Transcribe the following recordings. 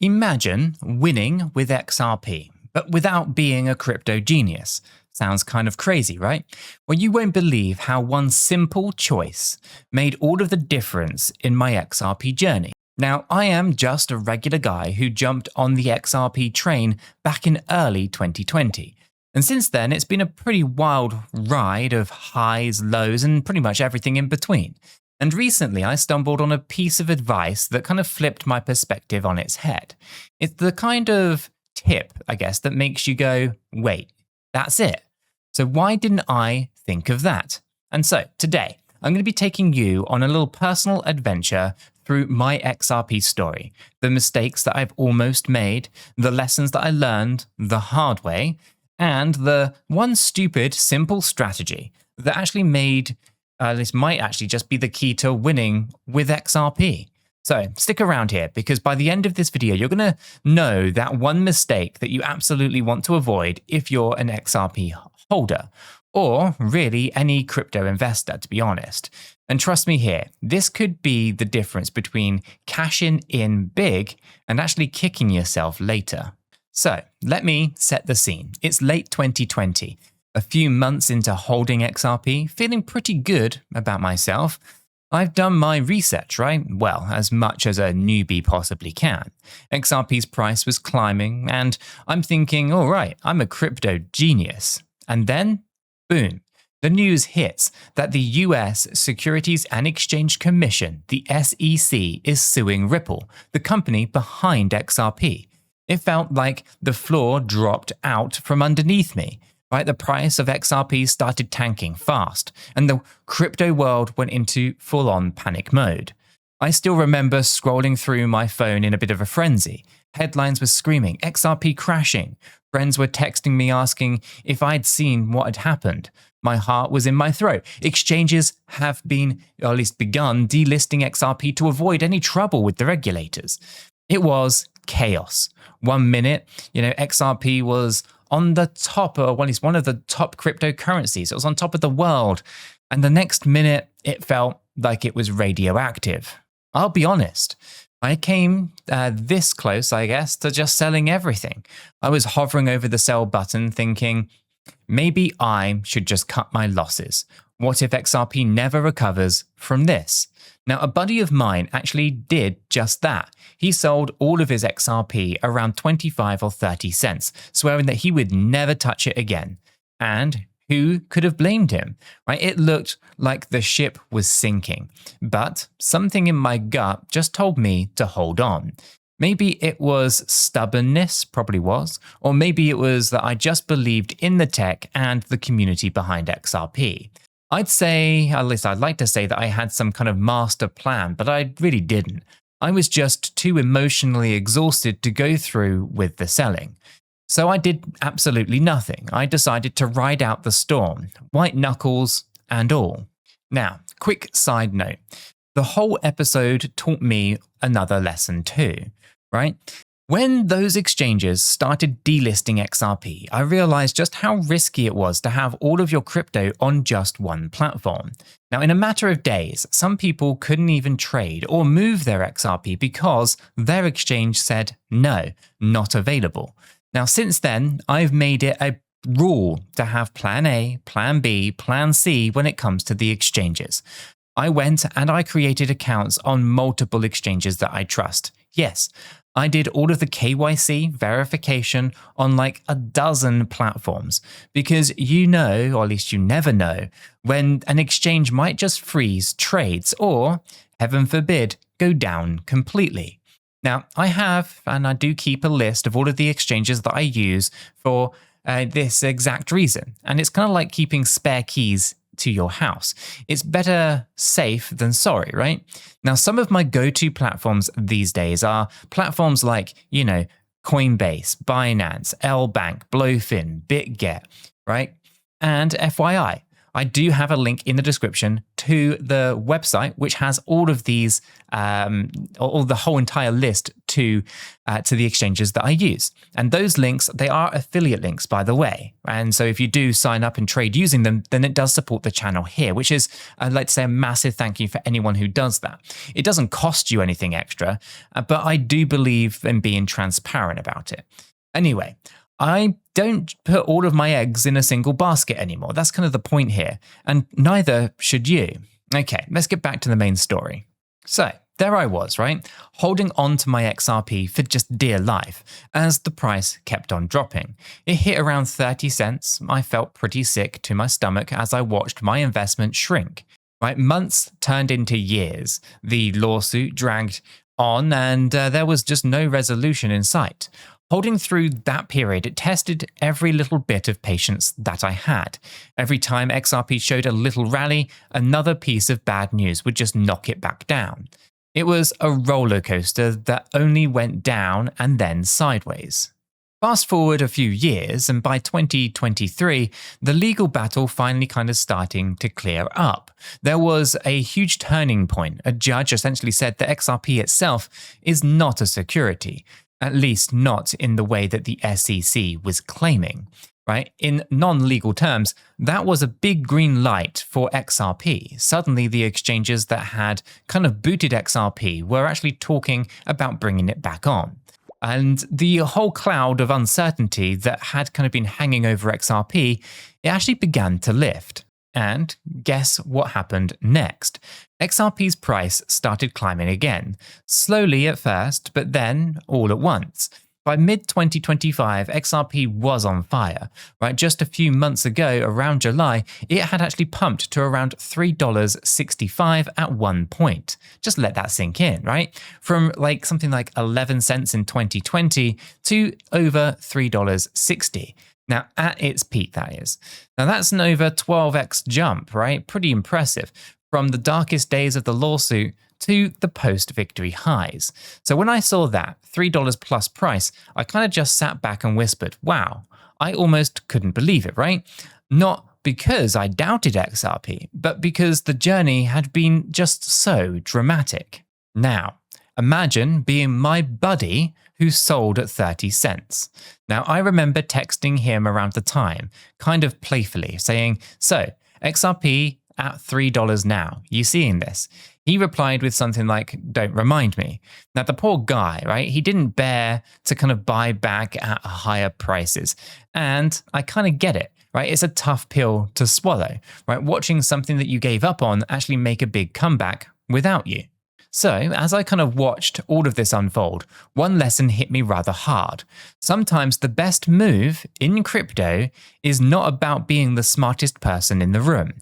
Imagine winning with XRP, but without being a crypto genius. Sounds kind of crazy, right? Well, you won't believe how one simple choice made all of the difference in my XRP journey. Now, I am just a regular guy who jumped on the XRP train back in early 2020. And since then, it's been a pretty wild ride of highs, lows, and pretty much everything in between. And recently, I stumbled on a piece of advice that kind of flipped my perspective on its head. It's the kind of tip, I guess, that makes you go, wait, that's it. So why didn't I think of that? And so today, I'm going to be taking you on a little personal adventure through my XRP story, the mistakes that I've almost made, the lessons that I learned the hard way, and the one stupid, simple strategy that actually made this might actually just be the key to winning with XRP. So stick around here because by the end of this video, you're going to know that one mistake that you absolutely want to avoid if you're an XRP holder, or really any crypto investor, to be honest. And trust me here, this could be the difference between cashing in big and actually kicking yourself later. So let me set the scene. It's late 2020. A few months into holding XRP, feeling pretty good about myself. I've done my research, right? Well, as much as a newbie possibly can. XRP's price was climbing, and I'm thinking, all right, I'm a crypto genius. And then, boom, the news hits that the US Securities and Exchange Commission, the SEC, is suing Ripple, the company behind XRP. It felt like the floor dropped out from underneath me. Right, the price of XRP started tanking fast, and the crypto world went into full-on panic mode. I still remember scrolling through my phone in a bit of a frenzy. Headlines were screaming, XRP crashing. Friends were texting me asking if I'd seen what had happened. My heart was in my throat. Exchanges have been, or at least begun, delisting XRP to avoid any trouble with the regulators. It was chaos. 1 minute, XRP was on the top, or at least one of the top cryptocurrencies. It was on top of the world. And the next minute, it felt like it was radioactive. I'll be honest. I came this close, I guess, to just selling everything. I was hovering over the sell button thinking, maybe I should just cut my losses. What if XRP never recovers from this? Now, a buddy of mine actually did just that. He sold all of his XRP around 25 or 30 cents, swearing that he would never touch it again. And who could have blamed him? Right? It looked like the ship was sinking, but something in my gut just told me to hold on. Maybe it was stubbornness, probably was, or maybe it was that I just believed in the tech and the community behind XRP. I'd say, at least I'd like to say that I had some kind of master plan, but I really didn't. I was just too emotionally exhausted to go through with the selling. So I did absolutely nothing. I decided to ride out the storm, white knuckles and all. Now, quick side note. The whole episode taught me another lesson too, right? When those exchanges started delisting XRP, I realized just how risky it was to have all of your crypto on just one platform. Now, in a matter of days, some people couldn't even trade or move their XRP because their exchange said, no, not available. Now, since then, I've made it a rule to have plan A, plan B, plan C when it comes to the exchanges. I went and I created accounts on multiple exchanges that I trust. Yes, I did all of the KYC verification on like a dozen platforms because or at least you never know, when an exchange might just freeze trades or, heaven forbid, go down completely. Now, I have, and I do keep a list of all of the exchanges that I use for this exact reason. And it's kind of like keeping spare keys to your house. It's better safe than sorry, right? Now, some of my go-to platforms these days are platforms like, Coinbase, Binance, LBank, Blowfin, BitGet, right? And FYI, I do have a link in the description to the website, which has all of these, or the whole entire list to the exchanges that I use. And those links, they are affiliate links, by the way. And so if you do sign up and trade using them, then it does support the channel here, which is, I'd like to say, a massive thank you for anyone who does that. It doesn't cost you anything extra, but I do believe in being transparent about it. Anyway, I don't put all of my eggs in a single basket anymore. That's kind of the point here, and neither should you. Okay, let's get back to the main story. So there I was, right? Holding on to my XRP for just dear life as the price kept on dropping. It hit around 30 cents. I felt pretty sick to my stomach as I watched my investment shrink. Right? Months turned into years. The lawsuit dragged on and there was just no resolution in sight. Holding through that period, it tested every little bit of patience that I had. Every time XRP showed a little rally, another piece of bad news would just knock it back down. It was a roller coaster that only went down and then sideways. Fast forward a few years, and by 2023, the legal battle finally kind of starting to clear up. There was a huge turning point. A judge essentially said that XRP itself is not a security, at least not in the way that the SEC was claiming. Right? In non-legal terms, that was a big green light for XRP. Suddenly, the exchanges that had kind of booted XRP were actually talking about bringing it back on. And the whole cloud of uncertainty that had kind of been hanging over XRP, it actually began to lift. And guess what happened next? XRP's price started climbing again, slowly at first, but then all at once. By mid-2025, XRP was on fire, right? Just a few months ago, around July, it had actually pumped to around $3.65 at one point. Just let that sink in, right? From something like 11 cents in 2020 to over $3.60. Now, at its peak, that is. Now, that's an over 12x jump, right? Pretty impressive. From the darkest days of the lawsuit to the post-victory highs. So when I saw that $3 plus price, I kind of just sat back and whispered, wow, I almost couldn't believe it, right? Not because I doubted XRP, but because the journey had been just so dramatic. Now, imagine being my buddy who sold at 30 cents. Now, I remember texting him around the time, kind of playfully, saying, so, XRP at $3 now, you seeing this? He replied with something like, don't remind me. Now, the poor guy, right, he didn't bear to kind of buy back at higher prices. And I kind of get it, right? It's a tough pill to swallow, right? Watching something that you gave up on actually make a big comeback without you. So, as I kind of watched all of this unfold, one lesson hit me rather hard. Sometimes the best move in crypto is not about being the smartest person in the room.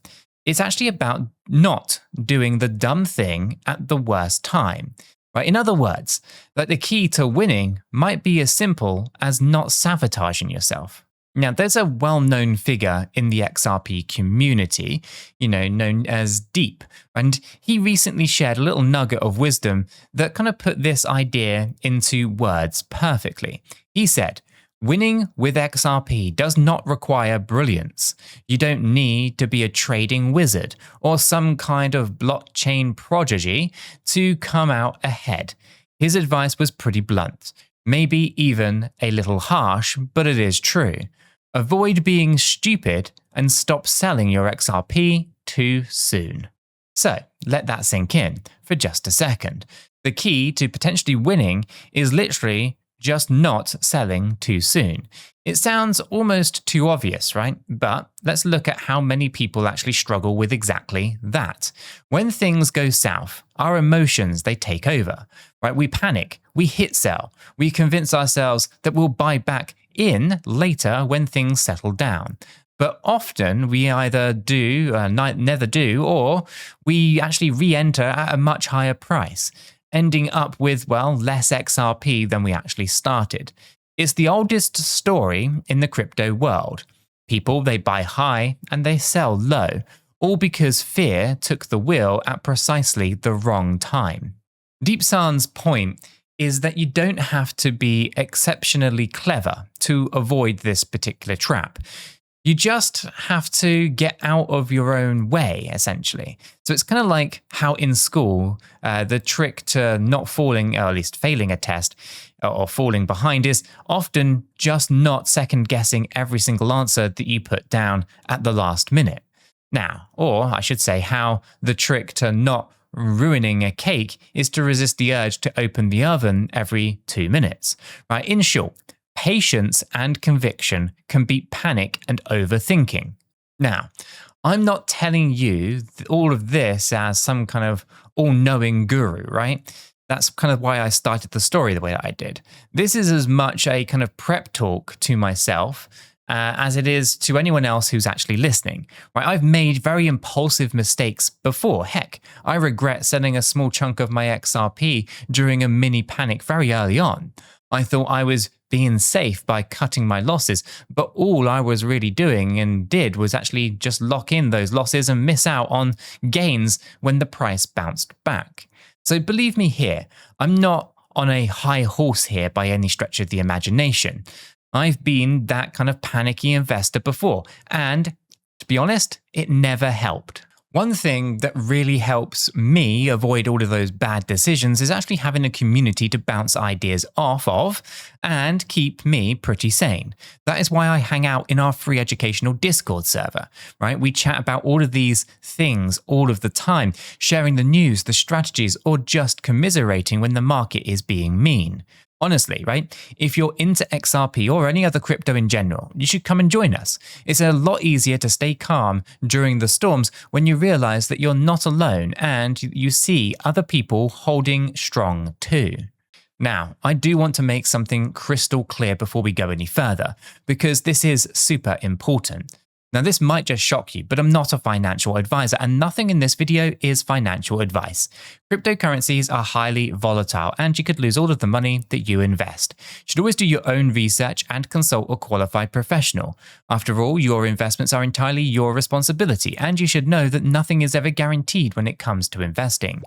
It's actually about not doing the dumb thing at the worst time. Right? In other words, that the key to winning might be as simple as not sabotaging yourself. Now, there's a well-known figure in the XRP community, known as Deep, and he recently shared a little nugget of wisdom that kind of put this idea into words perfectly. He said, winning with XRP does not require brilliance. You don't need to be a trading wizard or some kind of blockchain prodigy to come out ahead. His advice was pretty blunt, maybe even a little harsh, but it is true. Avoid being stupid and stop selling your XRP too soon. So, let that sink in for just a second. The key to potentially winning is literally just not selling too soon. It sounds almost too obvious, right? But let's look at how many people actually struggle with exactly that. When things go south, our emotions, they take over, right? We panic, we hit sell, we convince ourselves that we'll buy back in later when things settle down. But often we either do, never do, or we actually re-enter at a much higher price, ending up with, less XRP than we actually started. It's the oldest story in the crypto world. People, they buy high and they sell low, all because fear took the wheel at precisely the wrong time. 𝗕𝗘𝗪𝗔𝗠𝗠𝗘𝗥𝗦 point is that you don't have to be exceptionally clever to avoid this particular trap. You just have to get out of your own way, essentially. So it's kind of like how in school, the trick to not falling, or at least failing a test, or falling behind is often just not second guessing every single answer that you put down at the last minute. Now, or I should say, how the trick to not ruining a cake is to resist the urge to open the oven every 2 minutes, right? In short, patience and conviction can beat panic and overthinking. Now, I'm not telling you all of this as some kind of all-knowing guru, right? That's kind of why I started the story the way that I did. This is as much a kind of prep talk to myself as it is to anyone else who's actually listening. Right? I've made very impulsive mistakes before. Heck, I regret selling a small chunk of my XRP during a mini panic very early on. I thought I was being safe by cutting my losses, but all I was really doing and did was actually just lock in those losses and miss out on gains when the price bounced back. So believe me here, I'm not on a high horse here by any stretch of the imagination. I've been that kind of panicky investor before, and to be honest, it never helped. One thing that really helps me avoid all of those bad decisions is actually having a community to bounce ideas off of and keep me pretty sane. That is why I hang out in our free educational Discord server, right? We chat about all of these things all of the time, sharing the news, the strategies, or just commiserating when the market is being mean. Honestly, right? If you're into XRP or any other crypto in general, you should come and join us. It's a lot easier to stay calm during the storms when you realize that you're not alone and you see other people holding strong too. Now, I do want to make something crystal clear before we go any further, because this is super important. Now, this might just shock you, but I'm not a financial advisor, and nothing in this video is financial advice. Cryptocurrencies are highly volatile, and you could lose all of the money that you invest. You should always do your own research and consult a qualified professional. After all, your investments are entirely your responsibility, and you should know that nothing is ever guaranteed when it comes to investing.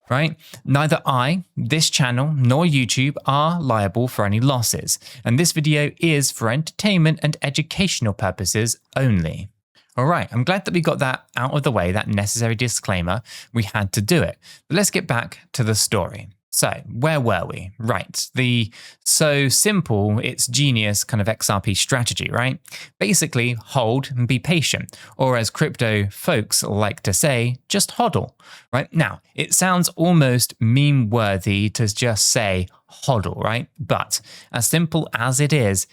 Right? Neither I, this channel, nor YouTube are liable for any losses, and this video is for entertainment and educational purposes only. Alright, I'm glad that we got that out of the way, that necessary disclaimer. We had to do it. But let's get back to the story. So, where were we? Right, the so simple, it's genius kind of XRP strategy, right? Basically, hold and be patient, or as crypto folks like to say, just HODL, right? Now, it sounds almost meme-worthy to just say HODL, right? But as simple as it is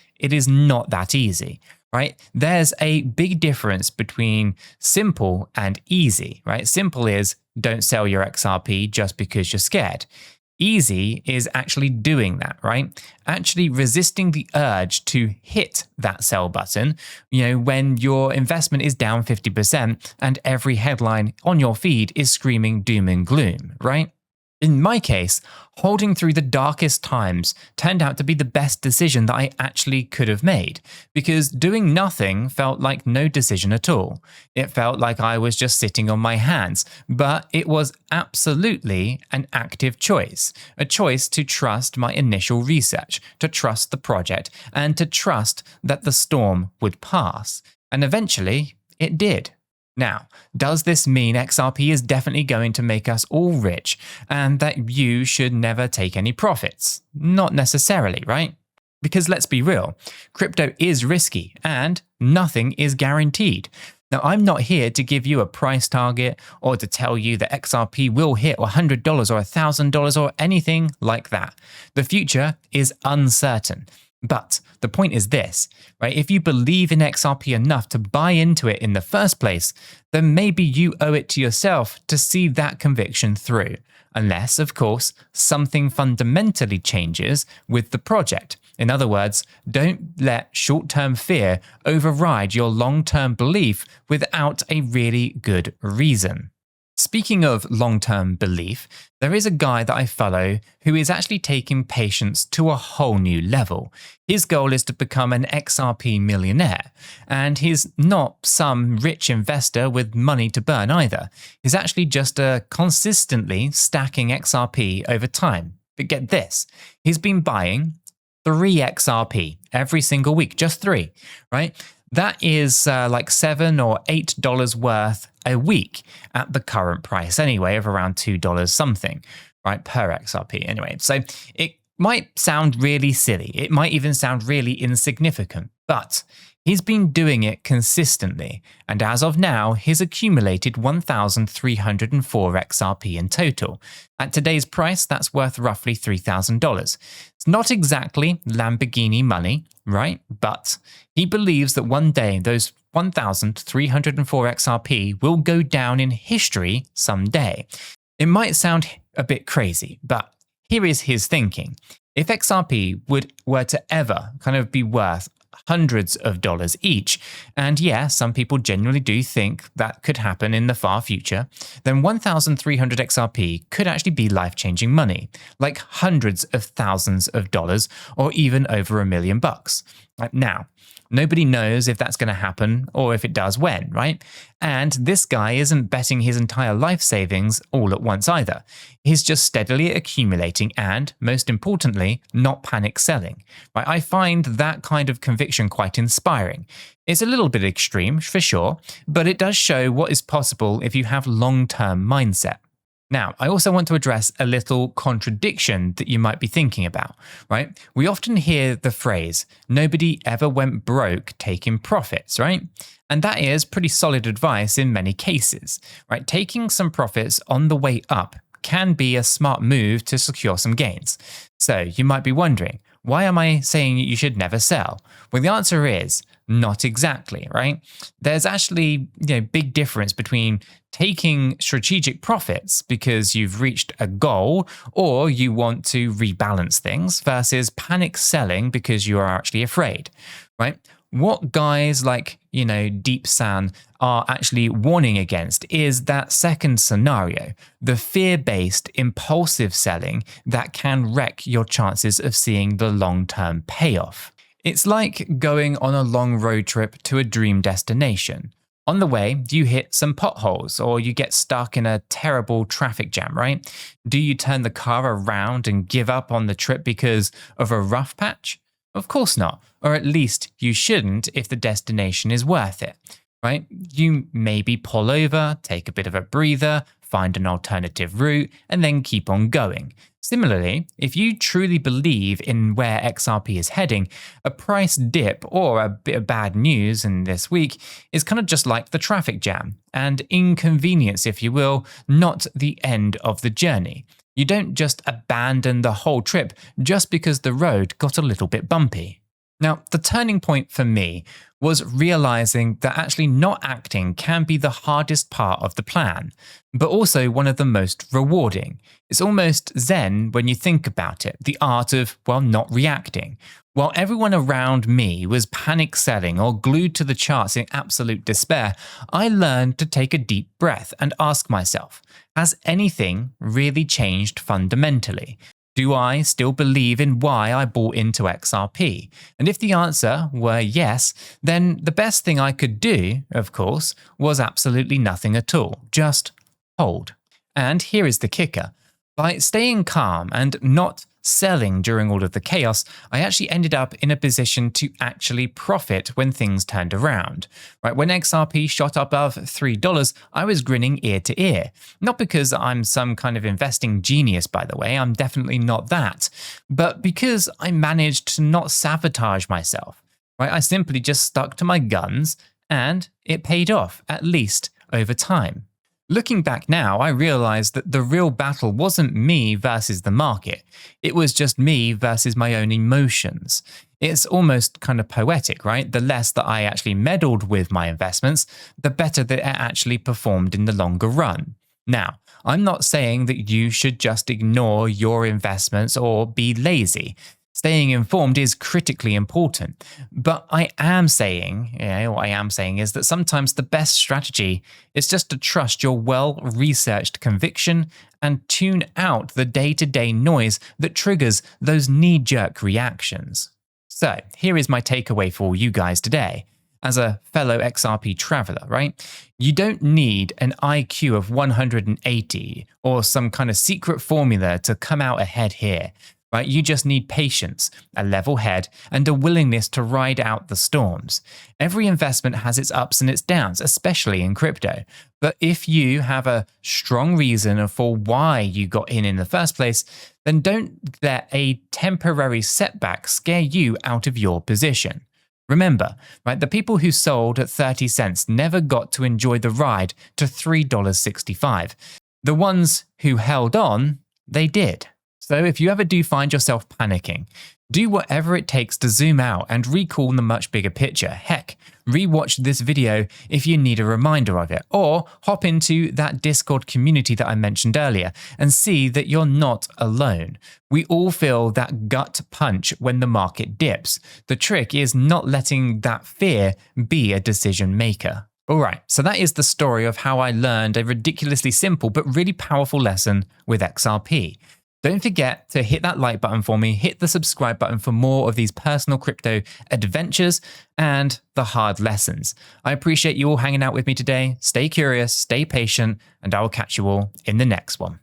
not that easy. Right? There's a big difference between simple and easy, right? Simple is don't sell your XRP just because you're scared. Easy is actually doing that, right? Actually resisting the urge to hit that sell button, when your investment is down 50% and every headline on your feed is screaming doom and gloom, right? In my case, holding through the darkest times turned out to be the best decision that I actually could have made, because doing nothing felt like no decision at all. It felt like I was just sitting on my hands, but it was absolutely an active choice, a choice to trust my initial research, to trust the project, and to trust that the storm would pass. And eventually, it did. Now, does this mean XRP is definitely going to make us all rich and that you should never take any profits? Not necessarily, right? Because let's be real, crypto is risky and nothing is guaranteed. Now, I'm not here to give you a price target or to tell you that XRP will hit $100 or $1,000 or anything like that. The future is uncertain. But the point is this, right? If you believe in XRP enough to buy into it in the first place, then maybe you owe it to yourself to see that conviction through. Unless, of course, something fundamentally changes with the project. In other words, don't let short-term fear override your long-term belief without a really good reason. Speaking of long-term belief, there is a guy that I follow who is actually taking patience to a whole new level. His goal is to become an XRP millionaire, and he's not some rich investor with money to burn either. He's actually just consistently stacking XRP over time. But get this, he's been buying 3 XRP every single week, just 3, right? That is like $7 or $8 worth a week at the current price anyway, of around $2 something, right, per XRP anyway. So it might sound really silly. It might even sound really insignificant, but he's been doing it consistently, and as of now, he's accumulated 1,304 XRP in total. At today's price, that's worth roughly $3,000. It's not exactly Lamborghini money, right? But he believes that one day those 1,304 XRP will go down in history someday. It might sound a bit crazy, but here is his thinking. If XRP were to ever kind of be worth hundreds of dollars each, and yeah, some people genuinely do think that could happen in the far future, then 1,300 XRP could actually be life-changing money, like hundreds of thousands of dollars or even over $1 million. Now, nobody knows if that's going to happen or if it does when, right? And this guy isn't betting his entire life savings all at once either. He's just steadily accumulating and, most importantly, not panic selling. Right? I find that kind of conviction quite inspiring. It's a little bit extreme, for sure, but it does show what is possible if you have long-term mindset. Now, I also want to address a little contradiction that you might be thinking about, right? We often hear the phrase, nobody ever went broke taking profits, right? And that is pretty solid advice in many cases, right? Taking some profits on the way up can be a smart move to secure some gains. So you might be wondering, why am I saying you should never sell? Well, the answer is not exactly, right? There's actually big difference between taking strategic profits because you've reached a goal or you want to rebalance things versus panic selling because you are actually afraid, right? What guys like, 𝗕𝗘𝗪𝗔𝗥𝗘 are actually warning against is that second scenario, the fear-based impulsive selling that can wreck your chances of seeing the long-term payoff. It's like going on a long road trip to a dream destination. On the way, you hit some potholes or you get stuck in a terrible traffic jam, right? Do you turn the car around and give up on the trip because of a rough patch? Of course not, or at least you shouldn't if the destination is worth it, right? You maybe pull over, take a bit of a breather, find an alternative route, and then keep on going. Similarly, if you truly believe in where XRP is heading, a price dip or a bit of bad news in this week is kind of just like the traffic jam, and inconvenience, if you will, not the end of the journey. You don't just abandon the whole trip just because the road got a little bit bumpy. Now, the turning point for me was realizing that actually not acting can be the hardest part of the plan, but also one of the most rewarding. It's almost Zen when you think about it, the art of, not reacting. While everyone around me was panic selling or glued to the charts in absolute despair, I learned to take a deep breath and ask myself, has anything really changed fundamentally? Do I still believe in why I bought into XRP? And if the answer were yes, then the best thing I could do, of course, was absolutely nothing at all. Just hold. And here is the kicker. By staying calm and not selling during all of the chaos, I actually ended up in a position to actually profit when things turned around. Right, when XRP shot above $3, I was grinning ear to ear. Not because I'm some kind of investing genius, by the way, I'm definitely not that, but because I managed to not sabotage myself. Right, I simply just stuck to my guns and it paid off, at least over time. Looking back now, I realized that the real battle wasn't me versus the market. It was just me versus my own emotions. It's almost kind of poetic, right? The less that I actually meddled with my investments, the better that it actually performed in the longer run. Now, I'm not saying that you should just ignore your investments or be lazy. Staying informed is critically important, but what I am saying is that sometimes the best strategy is just to trust your well-researched conviction and tune out the day-to-day noise that triggers those knee-jerk reactions. So here is my takeaway for you guys today. As a fellow XRP traveler, right? You don't need an IQ of 180 or some kind of secret formula to come out ahead here. right? You just need patience, a level head, and a willingness to ride out the storms. Every investment has its ups and its downs, especially in crypto. But if you have a strong reason for why you got in the first place, then don't let a temporary setback scare you out of your position. Remember, right, the people who sold at 30 cents never got to enjoy the ride to $3.65. The ones who held on, they did. So if you ever do find yourself panicking, do whatever it takes to zoom out and recall the much bigger picture. Heck, rewatch this video if you need a reminder of it, or hop into that Discord community that I mentioned earlier and see that you're not alone. We all feel that gut punch when the market dips. The trick is not letting that fear be a decision maker. All right, so that is the story of how I learned a ridiculously simple but really powerful lesson with XRP. Don't forget to hit that like button for me, hit the subscribe button for more of these personal crypto adventures and the hard lessons. I appreciate you all hanging out with me today. Stay curious, stay patient, and I will catch you all in the next one.